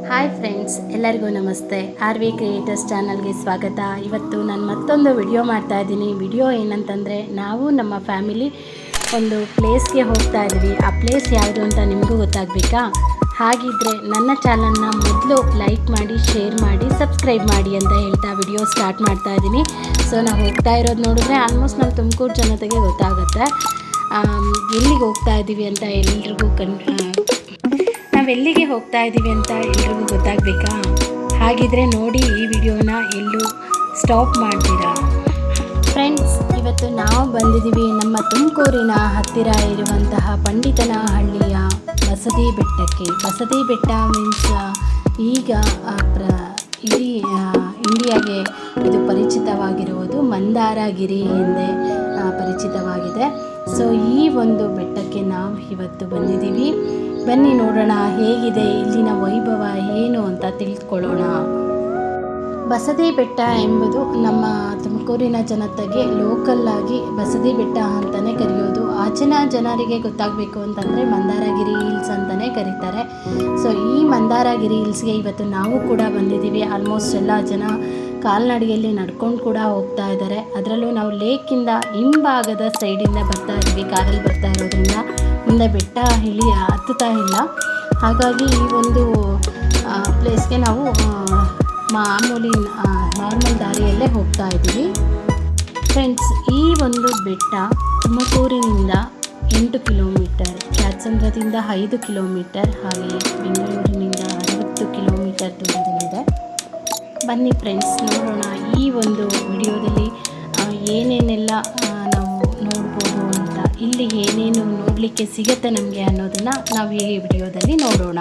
Hi friends, ಎಲ್ಲರಿಗೂ ನಮಸ್ತೆ. R V creators ಚಾನಲ್ಗೆ ಸ್ವಾಗತ. ಇವತ್ತು ನಾನು ಮತ್ತೊಂದು ವಿಡಿಯೋ ಮಾಡ್ತಾ ಇದ್ದೀನಿ. ವಿಡಿಯೋ ಏನಂತಂದರೆ, ನಾವು ನಮ್ಮ ಫ್ಯಾಮಿಲಿ ಒಂದು ಪ್ಲೇಸ್ಗೆ ಹೋಗ್ತಾ ಇದ್ದೀವಿ. ಆ ಪ್ಲೇಸ್ ಯಾವುದು ಅಂತ ನಿಮಗೂ ಗೊತ್ತಾಗಬೇಕಾ? ಹಾಗಿದ್ದರೆ ನನ್ನ ಚಾನಲ್ನ ಮೊದಲು ಲೈಕ್ ಮಾಡಿ, ಶೇರ್ ಮಾಡಿ, ಸಬ್ಸ್ಕ್ರೈಬ್ ಮಾಡಿ ಅಂತ ಹೇಳ್ತಾ ವಿಡಿಯೋ ಸ್ಟಾರ್ಟ್ ಮಾಡ್ತಾ ಇದ್ದೀನಿ. ಸೊ ನಾವು ಹೋಗ್ತಾ ಇರೋದು ನೋಡಿದ್ರೆ ಆಲ್ಮೋಸ್ಟ್ ನಮ್ಮ ತುಮಕೂರು ಜನತೆಗೆ ಗೊತ್ತಾಗುತ್ತೆ ಎಲ್ಲಿಗೆ ಹೋಗ್ತಾ ಇದ್ದೀವಿ ಅಂತ. ಎಲ್ರಿಗೂ ನಾವೆಲ್ಲಿಗೆ ಹೋಗ್ತಾ ಇದ್ದೀವಿ ಅಂತ ಎಲ್ರಿಗೂ ಗೊತ್ತಾಗಬೇಕಾ? ಹಾಗಿದ್ರೆ ನೋಡಿ ಈ ವಿಡಿಯೋನ ಎಲ್ಲೂ ಸ್ಟಾಪ್ ಮಾಡ್ತೀರಾ. ಫ್ರೆಂಡ್ಸ್, ಇವತ್ತು ನಾವು ಬಂದಿದ್ದೀವಿ ನಮ್ಮ ತುಮಕೂರಿನ ಹತ್ತಿರ ಇರುವಂತಹ ಪಂಡಿತನಹಳ್ಳಿಯ ಬಸದಿ ಬೆಟ್ಟಕ್ಕೆ. ಬಸದಿ ಬೆಟ್ಟ ಮೀನ್ಸ್ ಈಗ ಇಡೀ ಇಂಡಿಯಾಗೆ ಇದು ಪರಿಚಿತವಾಗಿರುವುದು ಮಂದಾರಗಿರಿ ಎಂದೇ ಪರಿಚಿತವಾಗಿದೆ. ಸೊ ಈ ಒಂದು ಬೆಟ್ಟಕ್ಕೆ ನಾವು ಇವತ್ತು ಬಂದಿದ್ದೀವಿ. ಬನ್ನಿ ನೋಡೋಣ ಹೇಗಿದೆ ಇಲ್ಲಿನ ವೈಭವ ಏನು ಅಂತ ತಿಳಿದುಕೊಳ್ಳೋಣ. ಬಸದಿ ಬೆಟ್ಟ ಎಂಬುದು ನಮ್ಮ ತುಮಕೂರಿನ ಜನತೆಗೆ ಲೋಕಲ್ಲಾಗಿ ಬಸದಿ ಬೆಟ್ಟ ಅಂತಲೇ ಕರೆಯೋದು. ಆಚಿನ ಜನರಿಗೆ ಗೊತ್ತಾಗಬೇಕು ಅಂತಂದರೆ ಮಂದಾರಗಿರಿ ಹಿಲ್ಸ್ ಅಂತಲೇ ಕರೀತಾರೆ. ಸೊ ಈ ಮಂದಾರಗಿರಿ ಹಿಲ್ಸ್ಗೆ ಇವತ್ತು ನಾವು ಕೂಡ ಬಂದಿದ್ದೀವಿ. ಆಲ್ಮೋಸ್ಟ್ ಎಲ್ಲ ಜನ ಕಾಲ್ನಡಿಗೆಯಲ್ಲಿ ನಡ್ಕೊಂಡು ಕೂಡ ಹೋಗ್ತಾ ಇದ್ದಾರೆ. ಅದರಲ್ಲೂ ನಾವು ಲೇಕಿಂದ ಹಿಂಭಾಗದ ಸೈಡಿಂದ ಬರ್ತಾ ಇದ್ದೀವಿ. ಕಾರಲ್ಲಿ ಬರ್ತಾ ಇರೋದ್ರಿಂದ ಮುಂದೆ ಬೆಟ್ಟ ಹತ್ತುತ್ತಾ ಇಲ್ಲ. ಹಾಗಾಗಿ ಈ ಒಂದು ಪ್ಲೇಸ್ಗೆ ನಾವು ನಾರ್ಮಲ್ ದಾರಿಯಲ್ಲೇ ಹೋಗ್ತಾ ಇದ್ದೀವಿ. ಫ್ರೆಂಡ್ಸ್, ಈ ಒಂದು ಬೆಟ್ಟ ತುಮಕೂರಿನಿಂದ 8 ಕಿಲೋಮೀಟರ್, ಕ್ಯಾತ್ಸಂದ್ರದಿಂದ 5 ಕಿಲೋಮೀಟರ್, ಹಾಗೆಯೇ ಬೆಂಗಳೂರಿನಿಂದ 60 ಕಿಲೋಮೀಟರ್ ದೂರದಲ್ಲಿದೆ. ಬನ್ನಿ ಫ್ರೆಂಡ್ಸ್, ನೋಡೋಣ ಈ ಒಂದು ವಿಡಿಯೋದಲ್ಲಿ ಏನೇನೆಲ್ಲ ನಾವು ನೋಡ್ಬೋದು ಅಂತ, ಇಲ್ಲಿ ಏನೇನು ನೋಡಲಿಕ್ಕೆ ಸಿಗುತ್ತೆ ನಮಗೆ ಅನ್ನೋದನ್ನು ನಾವು ಈ ವಿಡಿಯೋದಲ್ಲಿ ನೋಡೋಣ.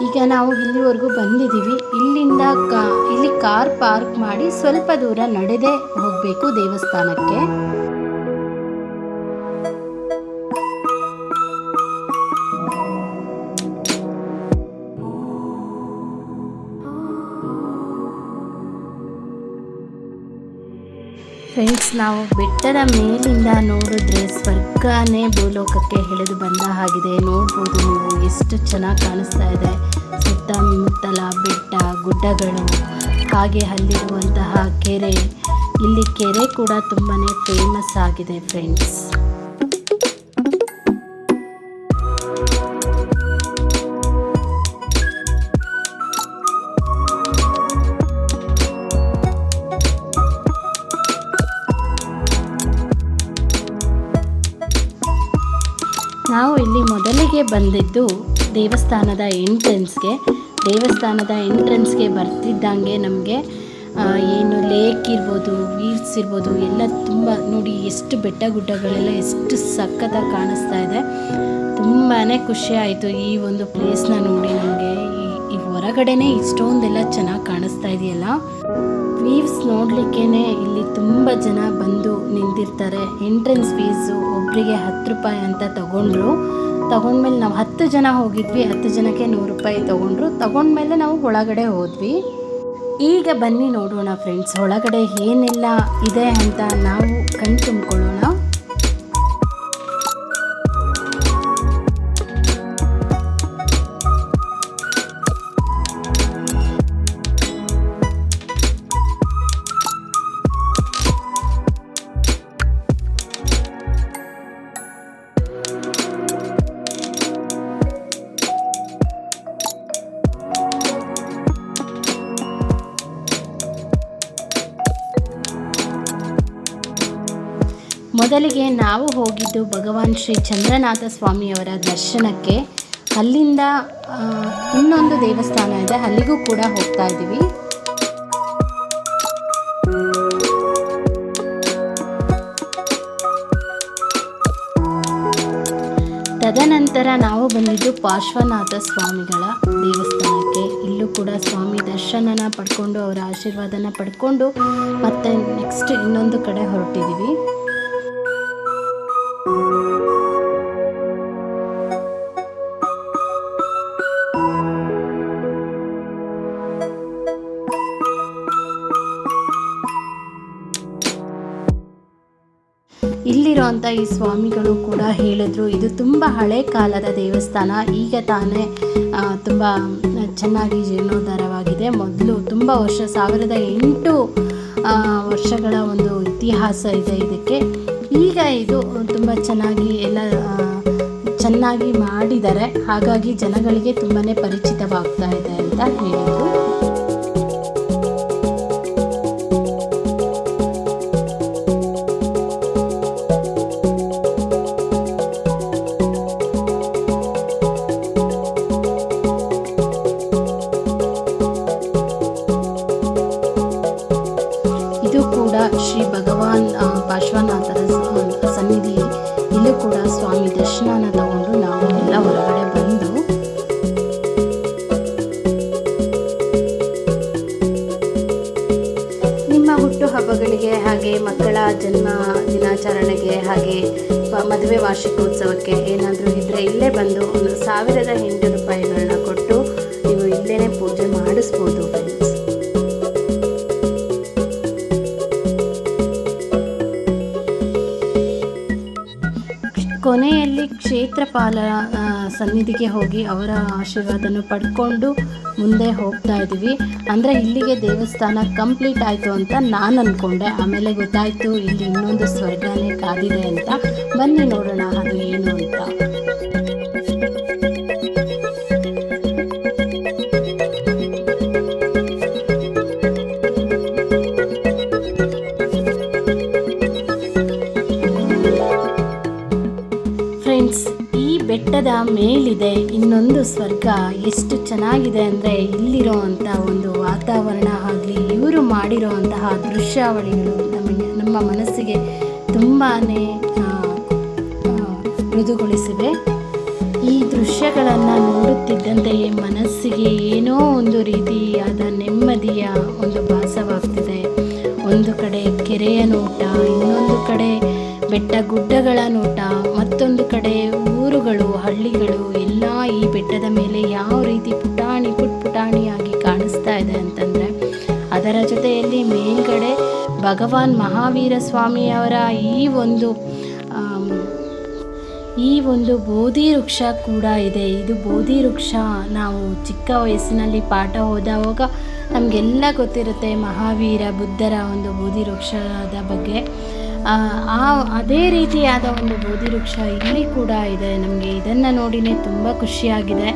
ಈಗ ನಾವು ಇಲ್ಲಿವರೆಗೂ ಬಂದಿದ್ದೀವಿ. ಇಲ್ಲಿಂದ ಇಲ್ಲಿ ಕಾರ್ ಪಾರ್ಕ್ ಮಾಡಿ ಸ್ವಲ್ಪ ದೂರ ನಡೆದೇ ಹೋಗಬೇಕು ದೇವಸ್ಥಾನಕ್ಕೆ. ಫ್ರೆಂಡ್ಸ್, ನಾವು ಬೆಟ್ಟದ ಮೇಲಿಂದ ನೋಡಿದ್ರೆ ಸ್ವರ್ಗನೇ ಭೂಲೋಕಕ್ಕೆ ಎಳೆದು ಬಂದ ಹಾಗಿದೆ. ನೋಡ್ಬೋದು ನೀವು, ಎಷ್ಟು ಚೆನ್ನಾಗಿ ಕಾಣಿಸ್ತಾ ಇದೆ. ಸುತ್ತಮುತ್ತಲ ಬೆಟ್ಟ ಗುಡ್ಡಗಳು, ಹಾಗೆ ಅಲ್ಲಿರುವಂತಹ ಕೆರೆ. ಇಲ್ಲಿ ಕೆರೆ ಕೂಡ ತುಂಬಾ ಫೇಮಸ್ ಆಗಿದೆ ಫ್ರೆಂಡ್ಸ್. ನಾವು ಇಲ್ಲಿ ಮೊದಲಿಗೆ ಬಂದಿದ್ದು ದೇವಸ್ಥಾನದ ಎಂಟ್ರೆನ್ಸ್ಗೆ ಬರ್ತಿದ್ದಂಗೆ ನಮಗೆ ಏನು ಲೇಕ್ ಇರ್ಬೋದು, ವೀವ್ಸ್ ಇರ್ಬೋದು, ಎಲ್ಲ ತುಂಬ ನೋಡಿ ಎಷ್ಟು ಬೆಟ್ಟ ಗುಡ್ಡಗಳೆಲ್ಲ ಎಷ್ಟು ಸಖತ್ತಾಗಿ ಕಾಣಿಸ್ತಾ ಇದೆ. ತುಂಬಾ ಖುಷಿ ಆಯಿತು ಈ ಒಂದು ಪ್ಲೇಸ್ನ ನೋಡಿ. ನಮಗೆ ಈ ಹೊರಗಡೆನೇ ಇಷ್ಟೊಂದೆಲ್ಲ ಚೆನ್ನಾಗಿ ಕಾಣಿಸ್ತಾ ಇದೆಯಲ್ಲ. ವೀವ್ಸ್ ನೋಡಲಿಕ್ಕೇ ಇಲ್ಲಿ ತುಂಬ ಜನ ಬಂದು ನಿಂತಿರ್ತಾರೆ. ಎಂಟ್ರೆನ್ಸ್ ಫೀಸು ಒಬ್ಬರಿಗೆ 10 ರೂಪಾಯಿ ಅಂತ ತಗೊಂಡ್ಮೇಲೆ ನಾವು 10 ಜನ ಹೋಗಿದ್ವಿ. 10 ಜನಕ್ಕೆ 100 ರೂಪಾಯಿ ತಗೊಂಡ್ಮೇಲೆ ನಾವು ಒಳಗಡೆ ಹೋದ್ವಿ. ಈಗ ಬನ್ನಿ ನೋಡೋಣ ಫ್ರೆಂಡ್ಸ್, ಒಳಗಡೆ ಏನೆಲ್ಲ ಇದೆ ಅಂತ ನಾವು ಕಣ್ ತುಂಬಿಕೊಳ್ಳೋಣ. ಮೊದಲಿಗೆ ನಾವು ಹೋಗಿದ್ದು ಭಗವಾನ್ ಶ್ರೀ ಚಂದ್ರನಾಥ ಸ್ವಾಮಿಯವರ ದರ್ಶನಕ್ಕೆ. ಅಲ್ಲಿಂದ ಇನ್ನೊಂದು ದೇವಸ್ಥಾನ ಇದೆ, ಅಲ್ಲಿಗೂ ಕೂಡ ಹೋಗ್ತಾ ಇದ್ದೀವಿ. ತದನಂತರ ನಾವು ಬಂದಿದ್ದು ಪಾರ್ಶ್ವನಾಥ ಸ್ವಾಮಿಗಳ ದೇವಸ್ಥಾನಕ್ಕೆ. ಇಲ್ಲೂ ಕೂಡ ಸ್ವಾಮಿ ದರ್ಶನನ ಪಡ್ಕೊಂಡು ಅವರ ಆಶೀರ್ವಾದನ ಪಡ್ಕೊಂಡು ಮತ್ತೆ ನೆಕ್ಸ್ಟ್ ಇನ್ನೊಂದು ಕಡೆ ಹೊರಟಿದ್ದೀವಿ. ಇಲ್ಲಿರುವಂಥ ಈ ಸ್ವಾಮಿಗಳು ಕೂಡ ಹೇಳಿದ್ರು ಇದು ತುಂಬ ಹಳೆ ಕಾಲದ ದೇವಸ್ಥಾನ, ಈಗ ತಾನೇ ತುಂಬ ಚೆನ್ನಾಗಿ ಜೀರ್ಣೋದ್ಧಾರವಾಗಿದೆ. ಮೊದಲು ತುಂಬ ವರ್ಷ 1008 ವರ್ಷಗಳ ಒಂದು ಇತಿಹಾಸ ಇದೆ ಇದಕ್ಕೆ. ಈಗ ಇದು ತುಂಬ ಚೆನ್ನಾಗಿ ಮಾಡಿದ್ದಾರೆ, ಹಾಗಾಗಿ ಜನಗಳಿಗೆ ತುಂಬಾ ಪರಿಚಿತವಾಗ್ತಾ ಇದೆ ಅಂತ ಹೇಳಿದರು. ಶ್ರೀ ಭಗವಾನ್ ಪಾರ್ಶ್ವನಾಥರ ಸನ್ನಿಧಿ. ಇಲ್ಲೂ ಕೂಡ ಸ್ವಾಮಿ ದರ್ಶನನ ತಗೊಂಡು ನಾವು ಎಲ್ಲ ಹೊರಗಡೆ ಬಂದು ನಿಮ್ಮ ಹುಟ್ಟು ಹಬ್ಬಗಳಿಗೆ, ಹಾಗೆ ಮಕ್ಕಳ ಜನ್ಮ ದಿನಾಚರಣೆಗೆ, ಹಾಗೆ ಮದುವೆ ವಾರ್ಷಿಕೋತ್ಸವಕ್ಕೆ ಏನಾದರೂ ಇದ್ದರೆ ಇಲ್ಲೇ ಬಂದು ಒಂದು 1008 ರೂಪಾಯಿಗಳನ್ನ ಕೊಟ್ಟು ನೀವು ಇಲ್ಲೇ ಪೂಜೆ ಮಾಡಿಸ್ಬೋದು ಫ್ರೆಂಡ್ಸ್. ಕೊನೆಯಲ್ಲಿ ಕ್ಷೇತ್ರಪಾಲ ಸನ್ನಿಧಿಗೆ ಹೋಗಿ ಅವರ ಆಶೀರ್ವಾದನ ಪಡ್ಕೊಂಡು ಮುಂದೆ ಹೋಗ್ತಾ ಇದ್ದೀವಿ. ಅಂದರೆ ಇಲ್ಲಿಗೆ ದೇವಸ್ಥಾನ ಕಂಪ್ಲೀಟ್ ಆಯಿತು ಅಂತ ನಾನು ಅಂದ್ಕೊಂಡೆ, ಆಮೇಲೆ ಗೊತ್ತಾಯಿತು ಇಲ್ಲಿ ಇನ್ನೊಂದು ಸ್ವರ್ಗನೇ ಕಾದಿದೆ ಅಂತ. ಬನ್ನಿ ನೋಡೋಣ ಅದು ಏನು ಅಂತ. ಈ ಬೆಟ್ಟದ ಮೇಲಿದೆ ಇನ್ನೊಂದು ಸ್ವರ್ಗ. ಎಷ್ಟು ಚೆನ್ನಾಗಿದೆ ಅಂದರೆ ಇಲ್ಲಿರೋವಂಥ ಒಂದು ವಾತಾವರಣ ಆಗಲಿ, ಇವರು ಮಾಡಿರೋವಂತಹ ದೃಶ್ಯಾವಳಿಗಳು ನಮ್ಮ ಮನಸ್ಸಿಗೆ ತುಂಬಾ ಮೃದುಗೊಳಿಸಿವೆ. ಈ ದೃಶ್ಯಗಳನ್ನು ನೋಡುತ್ತಿದ್ದಂತೆಯೇ ಮನಸ್ಸಿಗೆ ಏನೋ ಒಂದು ರೀತಿಯಾದ ನೆಮ್ಮದಿಯ ಒಂದು ಭಾಸವಾಗ್ತಿದೆ. ಒಂದು ಕಡೆ ಕೆರೆಯ ನೋಟ, ಇನ್ನೊಂದು ಕಡೆ ಬೆಟ್ಟ ಗುಡ್ಡಗಳ ನೋಟ, ಮತ್ತೊಂದು ಕಡೆ ಊರುಗಳು, ಹಳ್ಳಿಗಳು ಎಲ್ಲ ಈ ಬೆಟ್ಟದ ಮೇಲೆ ಯಾವ ರೀತಿ ಪುಟಾಣಿಯಾಗಿ ಕಾಣಿಸ್ತಾ ಇದೆ ಅಂತಂದರೆ, ಅದರ ಜೊತೆಯಲ್ಲಿ ಮೇಲ್ಗಡೆ ಭಗವಾನ್ ಮಹಾವೀರ ಸ್ವಾಮಿಯವರ ಈ ಒಂದು ಬೋಧಿ ವೃಕ್ಷ ಕೂಡ ಇದೆ. ಇದು ಬೋಧಿ ವೃಕ್ಷ ನಾವು ಚಿಕ್ಕ ವಯಸ್ಸಿನಲ್ಲಿ ಪಾಠ ಓದುವಾಗ ನಮಗೆಲ್ಲ ಗೊತ್ತಿರುತ್ತೆ ಮಹಾವೀರ ಬುದ್ಧರ ಒಂದು ಬೋಧಿ ವೃಕ್ಷದ ಬಗ್ಗೆ. ಅದೇ ರೀತಿಯಾದ ಒಂದು ಬೋಧಿ ವೃಕ್ಷ ಇಲ್ಲಿ ಕೂಡ ಇದೆ. ನಮಗೆ ಇದನ್ನು ನೋಡಿನೇ ತುಂಬ ಖುಷಿಯಾಗಿದೆ.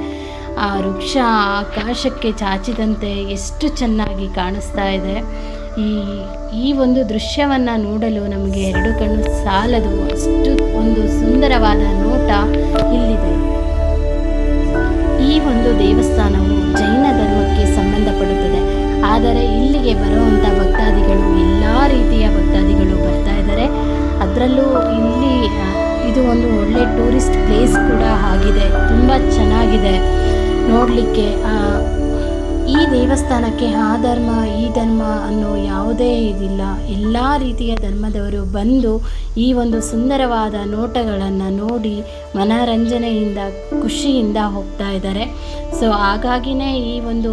ಆ ವೃಕ್ಷ ಆಕಾಶಕ್ಕೆ ಚಾಚಿದಂತೆ ಎಷ್ಟು ಚೆನ್ನಾಗಿ ಕಾಣಿಸ್ತಾ ಇದೆ. ಈ ಒಂದು ದೃಶ್ಯವನ್ನು ನೋಡಲು ನಮಗೆ 2 ಕಣ್ಣು ಸಾಲದು, ಅಷ್ಟು ಒಂದು ಸುಂದರವಾದ ನೋಟ ಇಲ್ಲಿದೆ. ಈ ಒಂದು ದೇವಸ್ಥಾನವು ಜೈನ ಧರ್ಮಕ್ಕೆ ಸಂಬಂಧಪಡುತ್ತದೆ. ಆದರೆ ಇಲ್ಲಿಗೆ ಬರುವಂಥ ಭಕ್ತಾದಿಗಳು ಎಲ್ಲ ರೀತಿಯ ಭಕ್ತಾದಿಗಳು ಬರ್ತಾ ಇದ್ದಾರೆ. ಅದರಲ್ಲೂ ಇದು ಒಂದು ಒಳ್ಳೆ ಟೂರಿಸ್ಟ್ ಪ್ಲೇಸ್ ಕೂಡ ಆಗಿದೆ. ತುಂಬ ಚೆನ್ನಾಗಿದೆ ನೋಡಲಿಕ್ಕೆ. ಈ ದೇವಸ್ಥಾನಕ್ಕೆ ಆ ಧರ್ಮ ಈ ಧರ್ಮ ಅನ್ನೋ ಯಾವುದೇ ಇದಿಲ್ಲ. ಎಲ್ಲ ರೀತಿಯ ಧರ್ಮದವರು ಬಂದು ಈ ಒಂದು ಸುಂದರವಾದ ನೋಟಗಳನ್ನು ನೋಡಿ ಮನರಂಜನೆಯಿಂದ ಖುಷಿಯಿಂದ ಹೋಗ್ತಾ ಇದ್ದಾರೆ. ಸೊ ಹಾಗಾಗಿನೇ ಈ ಒಂದು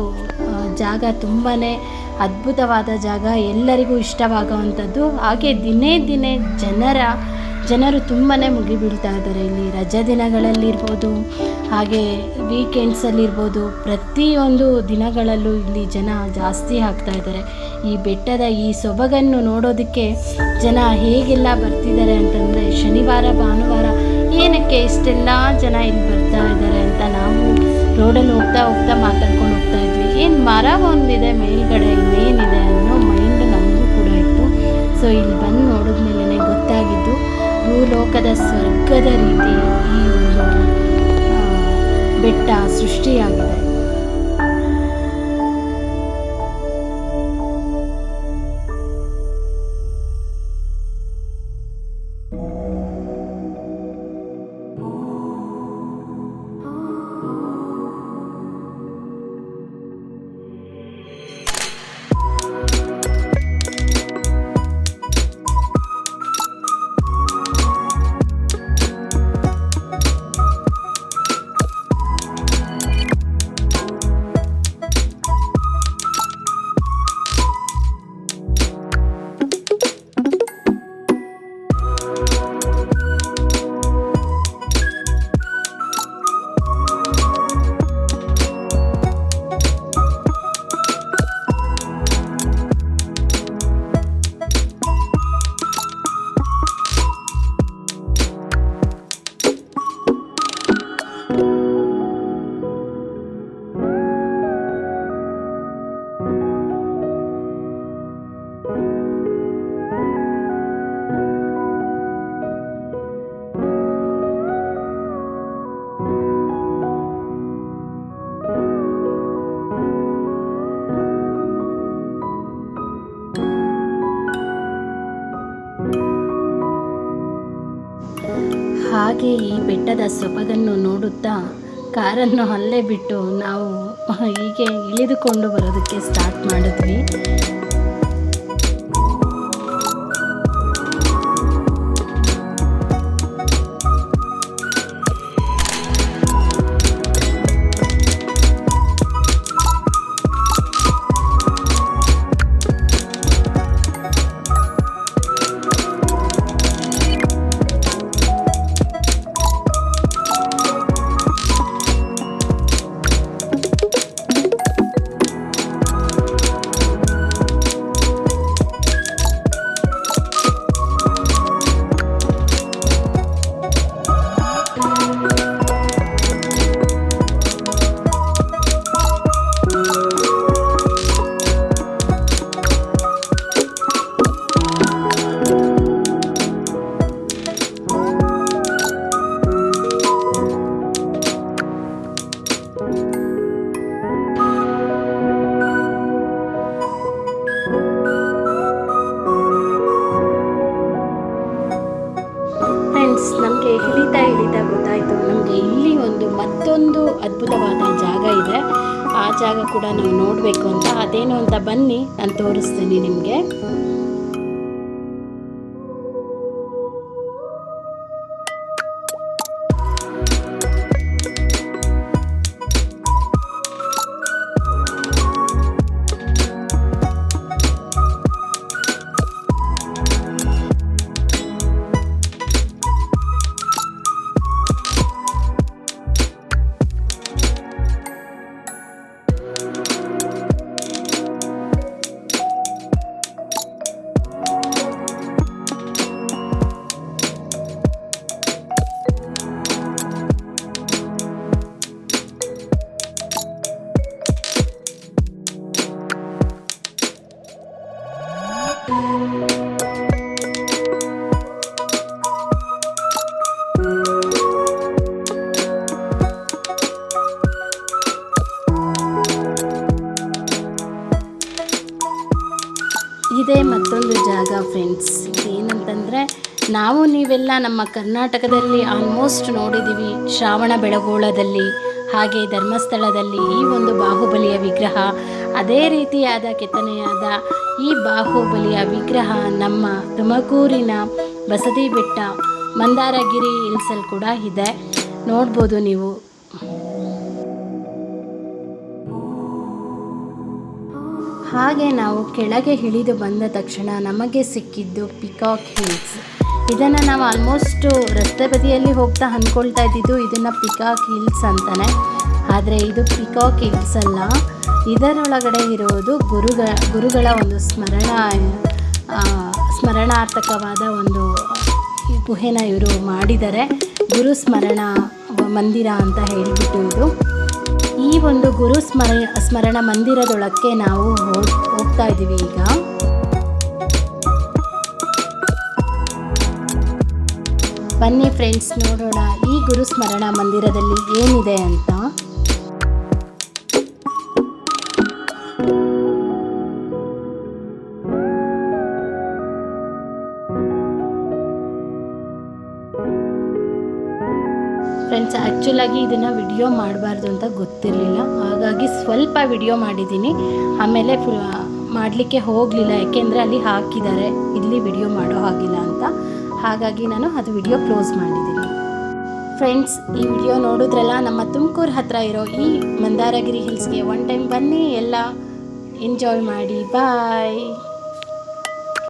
ಜಾಗ ತುಂಬಾ ಅದ್ಭುತವಾದ ಜಾಗ, ಎಲ್ಲರಿಗೂ ಇಷ್ಟವಾಗುವಂಥದ್ದು. ಹಾಗೆ ದಿನೇ ದಿನೇ ಜನರು ತುಂಬಾ ಮುಗಿಬೀಳ್ತಾ ಇದ್ದಾರೆ. ಇಲ್ಲಿ ರಜಾ ದಿನಗಳಲ್ಲಿರ್ಬೋದು, ಹಾಗೆ ವೀಕೆಂಡ್ಸಲ್ಲಿರ್ಬೋದು, ಪ್ರತಿಯೊಂದು ದಿನಗಳಲ್ಲೂ ಇಲ್ಲಿ ಜನ ಜಾಸ್ತಿ ಆಗ್ತಾ ಇದ್ದಾರೆ. ಈ ಬೆಟ್ಟದ ಈ ಸೊಬಗನ್ನು ನೋಡೋದಕ್ಕೆ ಜನ ಹೇಗೆಲ್ಲ ಬರ್ತಿದ್ದಾರೆ ಅಂತಂದರೆ, ಶನಿವಾರ ಭಾನುವಾರ ಏನಕ್ಕೆ ಇಷ್ಟೆಲ್ಲ ಜನ ಇಲ್ಲಿ ಬರ್ತಾ ಇದ್ದಾರೆ ಅಂತ ನಾವು ರೋಡಲ್ಲಿ ಹೋಗ್ತಾ ಮಾತಾಡ್ಕೊಂಡು ಹೋಗ್ತಾ ಇದ್ವಿ. ಏನು ಮರ ಒಂದಿದೆ ಮೇಲ್ಗಡೆ, ಇನ್ನೇನಿದೆ ಅನ್ನೋ ಮೈಂಡ್ ನಮಗೂ ಕೂಡ ಇತ್ತು. ಸೊ ಇಲ್ಲಿ ಬಂದು ನೋಡಿದ್ಮೇಲೆ ಗೊತ್ತಾಗಿದ್ದು ಭೂಲೋಕದ ಸ್ವರ್ಗದ ರೀತಿ ಈ ಒಂದು ಬೆಟ್ಟ ಸೃಷ್ಟಿಯಾಗಿದೆ. ಹಾಗೆ ಈ ಬೆಟ್ಟದ ಸೊಬಗನ್ನು ನೋಡುತ್ತಾ ಕಾರನ್ನು ಅಲ್ಲೇ ಬಿಟ್ಟು ನಾವು ಹೀಗೆ ಇಳಿದುಕೊಂಡು ಬರೋದಕ್ಕೆ ಸ್ಟಾರ್ಟ್ ಮಾಡಿದ್ವಿ. ನಮಗೆ ಇಳಿತಾ ಗೊತ್ತಾಯಿತು ನಮಗೆ ಇಲ್ಲಿ ಮತ್ತೊಂದು ಅದ್ಭುತವಾದ ಜಾಗ ಇದೆ. ಆ ಜಾಗ ಕೂಡ ನಾವು ನೋಡಬೇಕು ಅಂತ. ಅದೇನು ಅಂತ ಬನ್ನಿ ನಾನು ತೋರಿಸ್ತೀನಿ ನಿಮಗೆ. ಇದೇ ಮತ್ತೊಂದು ಜಾಗ ಫ್ರೆಂಡ್ಸ್. ಏನಂತಂದರೆ ನೀವೆಲ್ಲ ನಮ್ಮ ಕರ್ನಾಟಕದಲ್ಲಿ ಆಲ್ಮೋಸ್ಟ್ ನೋಡಿದ್ದೀವಿ. ಶ್ರಾವಣ ಬೆಳಗೊಳದಲ್ಲಿ ಹಾಗೆ ಧರ್ಮಸ್ಥಳದಲ್ಲಿ ಈ ಒಂದು ಬಾಹುಬಲಿಯ ವಿಗ್ರಹ, ಅದೇ ರೀತಿಯಾದ ಕೆತ್ತನೆಯಾದ ಈ ಬಾಹುಬಲಿಯ ವಿಗ್ರಹ ನಮ್ಮ ತುಮಕೂರಿನ ಬಸದಿ ಬೆಟ್ಟ ಮಂದಾರಗಿರಿ ಹಿಲ್ಸಲ್ಲಿ ಕೂಡ ಇದೆ, ನೋಡ್ಬೋದು ನೀವು. ಹಾಗೆ ನಾವು ಕೆಳಗೆ ಇಳಿದು ಬಂದ ತಕ್ಷಣ ನಮಗೆ ಸಿಕ್ಕಿದ್ದು ಪಿಕಾಕ್ ಹಿಲ್ಸ್. ಇದನ್ನು ನಾವು ಆಲ್ಮೋಸ್ಟು ರಸ್ತೆ ಬದಿಯಲ್ಲಿ ಹೋಗ್ತಾ ಅಂದ್ಕೊಳ್ತಾ ಇದ್ದಿದ್ದು ಇದನ್ನು ಪಿಕಾಕ್ ಹಿಲ್ಸ್ ಅಂತಲೇ. ಆದರೆ ಇದು ಪಿಕಾಕ್ ಹಿಲ್ಸ್ ಅಲ್ಲ, ಇದರೊಳಗಡೆ ಇರೋದು ಗುರುಗಳ ಒಂದು ಸ್ಮರಣಾರ್ಥಕವಾದ ಒಂದು ಗುಹೆನ ಇವರು ಮಾಡಿದ್ದಾರೆ. ಗುರು ಸ್ಮರಣ ಮಂದಿರ ಅಂತ ಹೇಳಿಬಿಟ್ಟು ಇದು. ಈ ಒಂದು ಗುರು ಸ್ಮರಣ ಮಂದಿರದೊಳಕ್ಕೆ ನಾವು ಹೋಗ್ತಾ ಇದ್ದೀವಿ ಈಗ. ಬನ್ನಿ ಫ್ರೆಂಡ್ಸ್, ನೋಡೋಣ ಈ ಗುರು ಸ್ಮರಣ ಮಂದಿರದಲ್ಲಿ ಏನಿದೆ ಅಂತ. ಫ್ರೆಂಡ್ಸ್, ಆ್ಯಕ್ಚುಲಾಗಿ ಇದನ್ನು ವಿಡಿಯೋ ಮಾಡಬಾರ್ದು ಅಂತ ಗೊತ್ತಿರಲಿಲ್ಲ, ಹಾಗಾಗಿ ಸ್ವಲ್ಪ ವಿಡಿಯೋ ಮಾಡಿದ್ದೀನಿ. ಆಮೇಲೆ ಮಾಡಲಿಕ್ಕೆ ಹೋಗಲಿಲ್ಲ, ಯಾಕೆಂದರೆ ಅಲ್ಲಿ ಹಾಕಿದ್ದಾರೆ ಇಲ್ಲಿ ವಿಡಿಯೋ ಮಾಡೋ ಹಾಗಿಲ್ಲ ಅಂತ. ಹಾಗಾಗಿ ನಾನು ಅದು ವಿಡಿಯೋ ಕ್ಲೋಸ್ ಮಾಡಿದ್ದೀನಿ. ಫ್ರೆಂಡ್ಸ್, ಈ ವಿಡಿಯೋ ನೋಡಿದ್ರಲ್ಲ, ನಮ್ಮ ತುಮಕೂರು ಹತ್ತಿರ ಇರೋ ಈ ಮಂದಾರಗಿರಿ ಹಿಲ್ಸ್ಗೆ ಒನ್ ಟೈಮ್ ಬನ್ನಿ, ಎಲ್ಲ ಎಂಜಾಯ್ ಮಾಡಿ. ಬಾಯ್.